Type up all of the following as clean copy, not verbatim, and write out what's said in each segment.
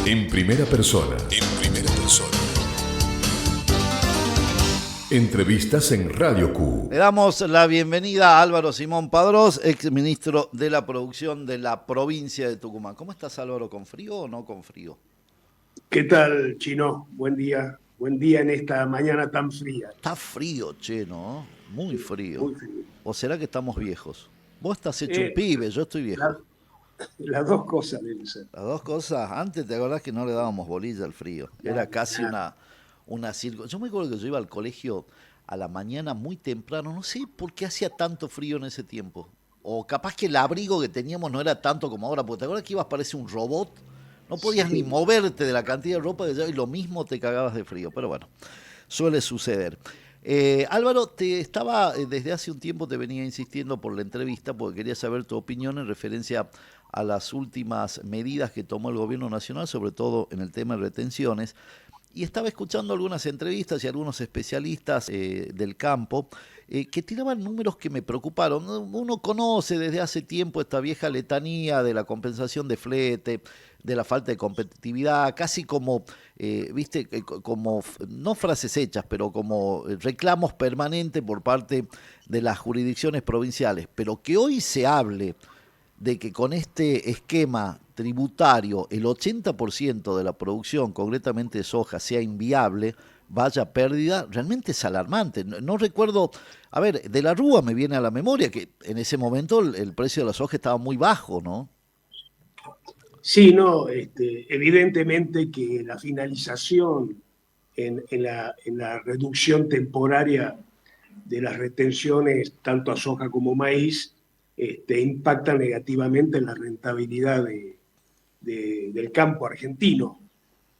En primera persona. En primera persona. Entrevistas en Radio Q. Le damos la bienvenida a Álvaro Simón Padrós, ex ministro de la Producción de la provincia de Tucumán. ¿Cómo estás, Álvaro? ¿Con frío o no con frío? ¿Qué tal, Chino? Buen día. Buen día en esta mañana tan fría. Está frío, che, ¿no? Muy frío. Muy frío. ¿O será que estamos viejos? Vos estás hecho un pibe, yo estoy viejo. Las dos cosas deben ser. Las dos cosas. Antes te acordás que no le dábamos bolilla al frío. Era casi una circo. Yo me acuerdo que yo iba al colegio a la mañana muy temprano. No sé por qué hacía tanto frío en ese tiempo. O capaz que el abrigo que teníamos no era tanto como ahora. Porque te acuerdas que ibas parece un robot. No podías ni moverte de la cantidad de ropa que llevabas y lo mismo te cagabas de frío. Pero bueno, suele suceder. Álvaro, desde hace un tiempo te venía insistiendo por la entrevista porque quería saber tu opinión en referencia a las últimas medidas que tomó el gobierno nacional, sobre todo en el tema de retenciones. Y estaba escuchando algunas entrevistas y algunos especialistas del campo que tiraban números que me preocuparon. Uno conoce desde hace tiempo esta vieja letanía de la compensación de flete, de la falta de competitividad, casi como, viste, como, no frases hechas, pero como reclamos permanentes por parte de las jurisdicciones provinciales. Pero que hoy se hable de que con este esquema tributario el 80% de la producción, concretamente de soja, sea inviable, vaya pérdida, realmente es alarmante. No recuerdo, a ver, de la Rúa me viene a la memoria que en ese momento el precio de la soja estaba muy bajo, ¿no? Sí, no, evidentemente que la finalización en la reducción temporaria de las retenciones, tanto a soja como maíz, impacta negativamente en la rentabilidad del campo argentino,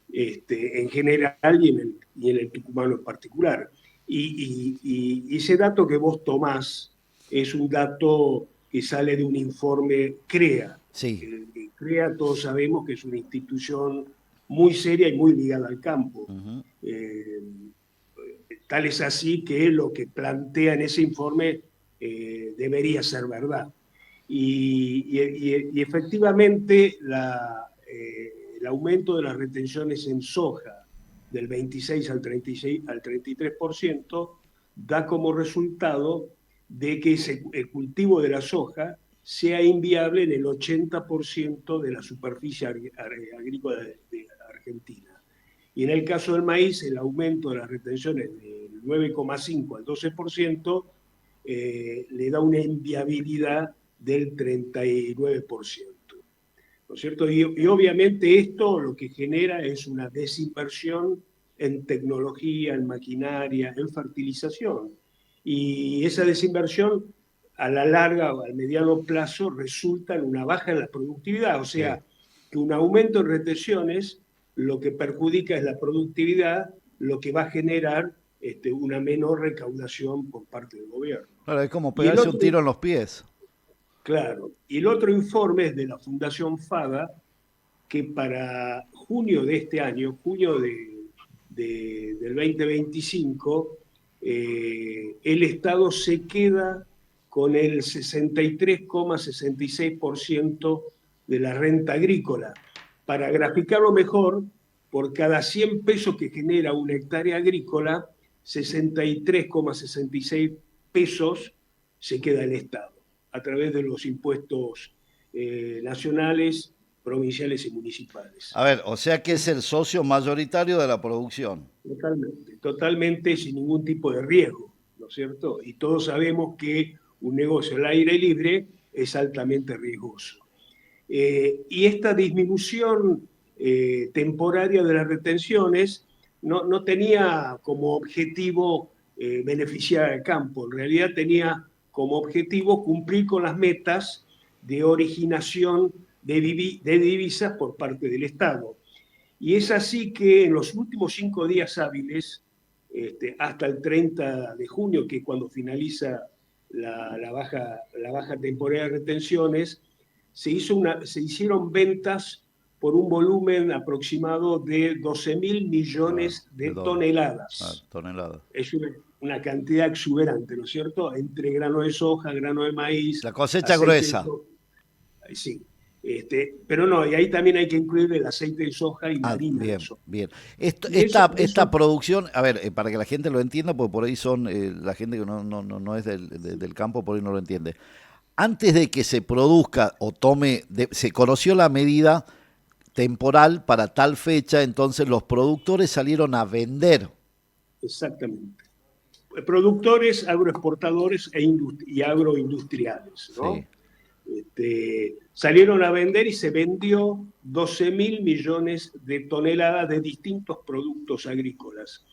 en general y en el tucumano en particular. Y ese dato que vos tomás es un dato que sale de un informe CREA. Sí. CREA, todos sabemos que es una institución muy seria y muy ligada al campo. Uh-huh. Tal es así que lo que plantea en ese informe debería ser verdad. Y efectivamente el aumento de las retenciones en soja del 26 al 33% da como resultado de que el cultivo de la soja sea inviable en el 80% de la superficie agrícola de Argentina. Y en el caso del maíz, el aumento de las retenciones del 9,5 al 12% le da una inviabilidad del 39%. ¿No es cierto? Y obviamente esto lo que genera es una desinversión en tecnología, en maquinaria, en fertilización. Y esa desinversión a la larga o al mediano plazo resulta en una baja en la productividad. O sea, que un aumento en retenciones lo que perjudica es la productividad, lo que va a generar una menor recaudación por parte del gobierno. Claro, es como pegarse un tiro en los pies. Claro. Y el otro informe es de la Fundación FADA, que para junio de este año, junio del 2025, el Estado se queda con el 63,66% de la renta agrícola. Para graficarlo mejor, por cada 100 pesos que genera una hectárea agrícola, 63,66 pesos se queda el Estado, a través de los impuestos nacionales, provinciales y municipales. A ver, o sea que es el socio mayoritario de la producción. Totalmente sin ningún tipo de riesgo, ¿no es cierto? Y todos sabemos que un negocio al aire libre es altamente riesgoso. Y esta disminución temporaria de las retenciones no tenía como objetivo beneficiar al campo, en realidad tenía como objetivo cumplir con las metas de originación de divisas por parte del Estado. Y es así que en los últimos 5 días hábiles, hasta el 30 de junio, que es cuando finaliza la baja temporada de retenciones, se hicieron ventas por un volumen aproximado de 12.000 millones de toneladas. Toneladas. Es una cantidad exuberante, ¿no es cierto? Entre grano de soja, grano de maíz. La cosecha gruesa. Sí. Pero no, y ahí también hay que incluir el aceite de soja y la Ah, harina de bien, soja. bien. Y eso, Esta eso producción, a ver, para que la gente lo entienda, porque por ahí son, la gente que no es del campo, por ahí no lo entiende. Antes de que se produzca o se conoció la medida temporal para tal fecha, entonces los productores salieron a vender. exactamente. Productores, agroexportadores y agroindustriales, Sí, ¿no? Salieron a vender y se vendió 12.000 millones de toneladas de distintos productos agrícolas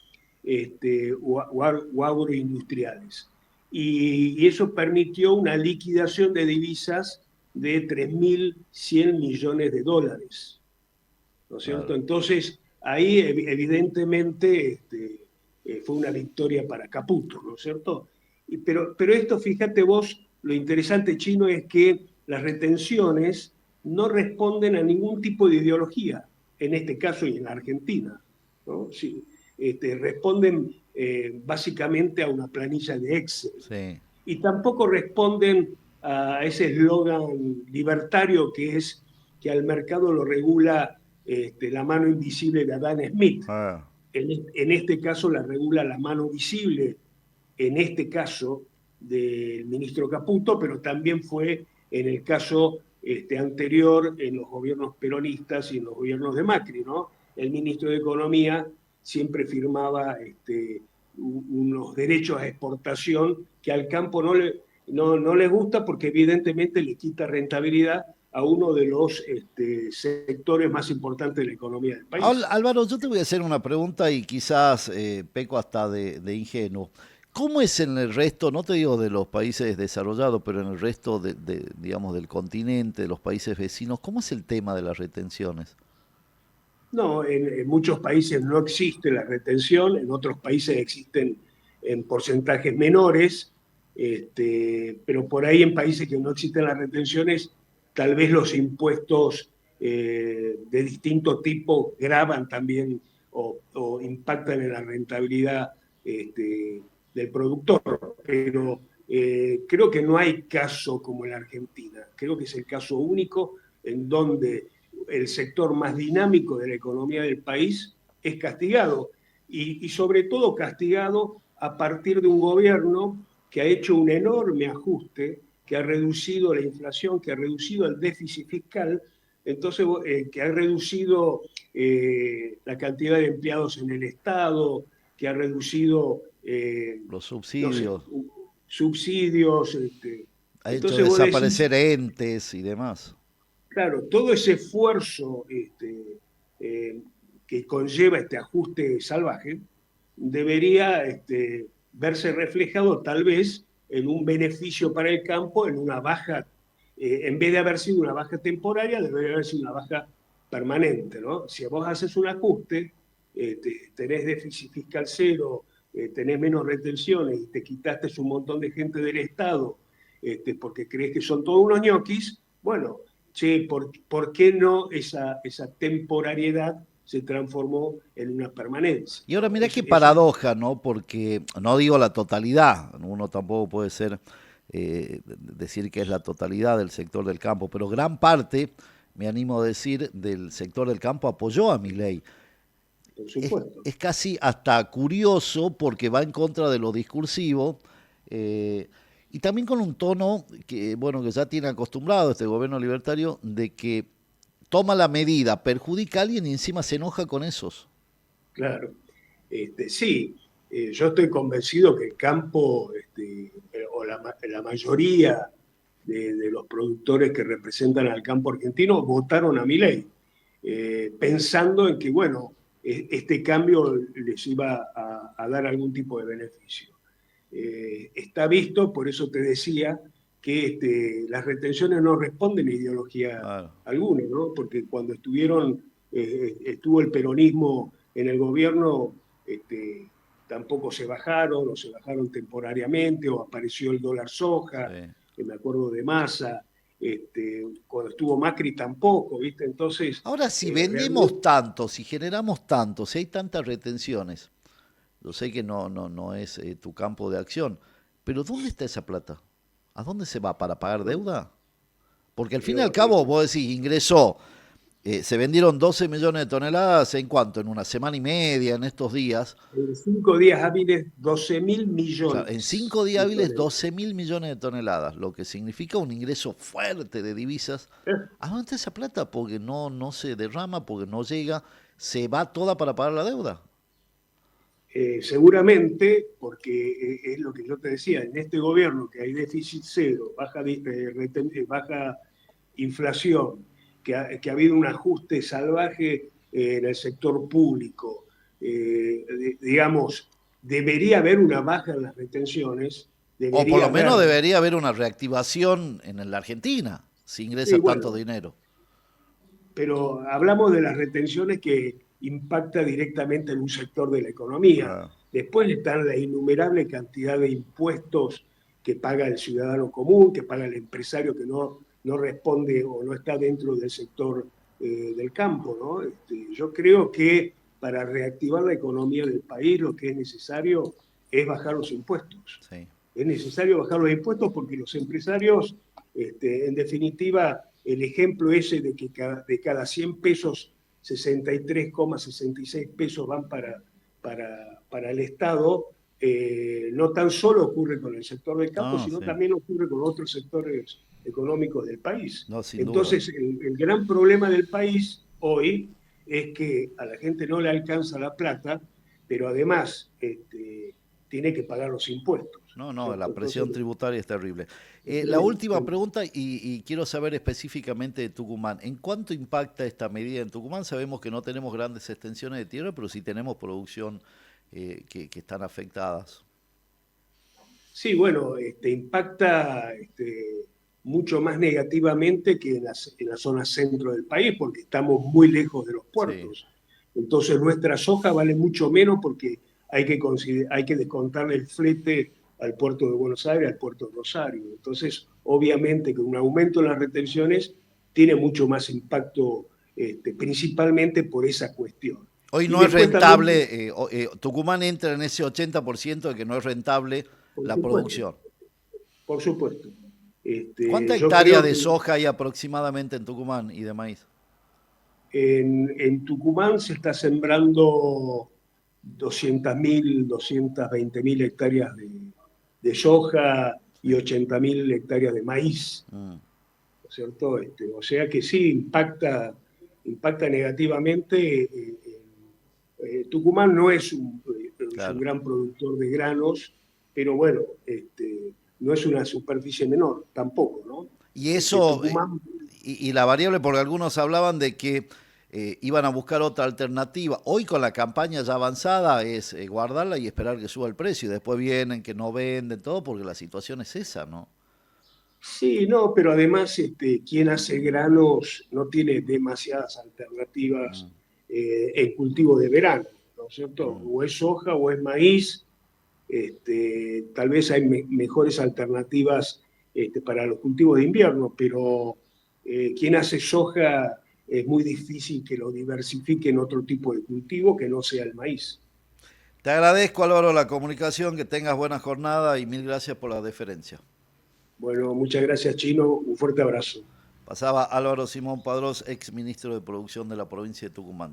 o agroindustriales. Y eso permitió una liquidación de divisas de 3.100 millones de dólares, ¿no es cierto? claro. Entonces, ahí evidentemente fue una victoria para Caputo, ¿no es cierto? Pero esto, fíjate vos, lo interesante, Chino, es que las retenciones no responden a ningún tipo de ideología, en este caso y en la Argentina, ¿no? Sí, responden básicamente a una planilla de Excel Sí. y tampoco responden a ese eslogan libertario que es que al mercado lo regula la mano invisible de Adam Smith. Ah, En este caso la regula la mano visible, en este caso del ministro Caputo, pero también fue en el caso anterior en los gobiernos peronistas y en los gobiernos de Macri, ¿no? El ministro de Economía siempre firmaba unos derechos a exportación que al campo no le gusta porque evidentemente le quita rentabilidad a uno de los sectores más importantes de la economía del país. Álvaro, yo te voy a hacer una pregunta y quizás peco hasta de ingenuo. ¿Cómo es en el resto, no te digo de los países desarrollados, pero en el resto digamos, del continente, de los países vecinos, cómo es el tema de las retenciones? No, en muchos países no existe la retención, en otros países existen en porcentajes menores, pero por ahí en países que no existen las retenciones, tal vez los impuestos de distinto tipo graban también o impactan en la rentabilidad del productor. Pero creo que no hay caso como en la Argentina, creo que es el caso único en donde el sector más dinámico de la economía del país es castigado y sobre todo castigado a partir de un gobierno que ha hecho un enorme ajuste, que ha reducido la inflación, que ha reducido el déficit fiscal, entonces que ha reducido la cantidad de empleados en el Estado, que ha reducido, Los no sé, subsidios, subsidios. ha hecho Entonces vos decís, desaparecer entes y demás. claro, todo ese esfuerzo eh, que conlleva este ajuste salvaje debería verse reflejado tal vez en un beneficio para el campo, en una baja, en vez de haber sido una baja temporaria, debería haber sido una baja permanente, ¿no? Si vos haces un ajuste, tenés déficit fiscal cero, tenés menos retenciones y te quitaste un montón de gente del Estado porque crees que son todos unos ñoquis, bueno, che, ¿por qué no esa temporariedad se transformó en una permanencia? Y ahora ¿No? mira qué Eso es, paradoja, ¿no? Porque no digo la totalidad, uno tampoco puede ser decir que es la totalidad del sector del campo, pero gran parte, me animo a decir, del sector del campo apoyó a Milei. por supuesto. Es casi hasta curioso porque va en contra de lo discursivo eh, y también con un tono que, bueno, que ya tiene acostumbrado este gobierno libertario de que toma la medida, perjudica a alguien y encima se enoja con esos. Claro. Sí, yo estoy convencido que el campo, o la mayoría de los productores que representan al campo argentino votaron a Milei, pensando en que, bueno, este cambio les iba a dar algún tipo de beneficio. Está visto, por eso te decía, que las retenciones no responden a ideología Claro. alguna, ¿no? Porque cuando estuvo el peronismo en el gobierno, tampoco se bajaron o se bajaron temporariamente o apareció el dólar soja, Sí. me acuerdo de Massa, cuando estuvo Macri tampoco, ¿viste? Entonces, Ahora, si realmente, vendemos tanto, si generamos tanto, si hay tantas retenciones, yo sé que no es tu campo de acción, pero ¿dónde está esa plata? ¿A dónde se va? ¿Para pagar no, deuda? Porque al fin y al cabo, vos decís, ingresó, se vendieron 12 millones de toneladas, ¿en cuánto? En una semana y media, en estos días. En 5 días hábiles, 12.000 Claro, en millones 5 días de hábiles, toneladas. 12 mil millones de toneladas, lo que significa un ingreso fuerte de divisas. ¿A dónde está esa plata? Porque no se derrama, porque no llega, se va toda para pagar la deuda. Seguramente, porque es lo que yo te decía, en este gobierno que hay déficit cero, baja inflación, que ha habido un ajuste salvaje en el sector público, digamos, debería haber una baja en las retenciones, O por debería lo menos haber, debería haber una reactivación en la Argentina, si sí, ingresa tanto bueno, dinero. pero hablamos de las retenciones que impacta directamente en un sector de la economía. Ah, Después están la innumerable cantidad de impuestos que paga el ciudadano común, que paga el empresario que no responde o no está dentro del sector del campo, ¿no? Yo creo que para reactivar la economía del país lo que es necesario es bajar los impuestos. sí. Es necesario bajar los impuestos porque los empresarios, en definitiva, el ejemplo ese de que de cada 100 pesos, 63,66 pesos van para el Estado, no tan solo ocurre con el sector del campo, No, sino sí. también ocurre con otros sectores económicos del país. No, sin duda. Entonces, el gran problema del país hoy es que a la gente no le alcanza la plata, pero además tiene que pagar los impuestos. No, ¿Cierto? la Entonces, presión tributaria es terrible. es La tremendo, última tremendo. pregunta, y quiero saber específicamente de Tucumán. ¿En cuánto impacta esta medida en Tucumán? Sabemos que no tenemos grandes extensiones de tierra, pero sí tenemos producción que están afectadas. Sí, bueno, impacta mucho más negativamente que en la zona centro del país, porque estamos muy lejos de los Sí, puertos. Entonces nuestra soja vale mucho menos porque hay que descontarle el flete al puerto de Buenos Aires, al puerto de Rosario. Entonces, obviamente, con un aumento en las retenciones tiene mucho más impacto, principalmente por esa cuestión. hoy Y no es después también, rentable, Tucumán entra en ese 80% de que no es rentable por la supuesto, producción. por supuesto. ¿Cuánta Yo hectárea creo de que soja hay aproximadamente en Tucumán y de maíz? en Tucumán se está sembrando 220.000 hectáreas de soja y Sí. 80.000 hectáreas de maíz, Mm, ¿no es cierto? O sea que sí, impacta negativamente. Tucumán no es un claro. gran productor de granos, pero bueno, no es una superficie menor tampoco, ¿no? Y Porque eso, Tucumán. y la variable, porque algunos hablaban de que iban a buscar otra alternativa. Hoy con la campaña ya avanzada es guardarla y esperar que suba el precio. Y después vienen que no venden todo porque la situación es esa, ¿no? Sí, no, pero además quien hace granos no tiene demasiadas alternativas Mm, en cultivo de verano, ¿no es cierto? mm. O es soja o es maíz, tal vez hay mejores alternativas para los cultivos de invierno, pero quien hace soja es muy difícil que lo diversifique en otro tipo de cultivo que no sea el maíz. Te agradezco, Álvaro, la comunicación, que tengas buena jornada y mil gracias por la deferencia. Bueno, muchas gracias, Chino, un fuerte abrazo. Pasaba Álvaro Simón Padrós, ex ministro de Producción de la provincia de Tucumán.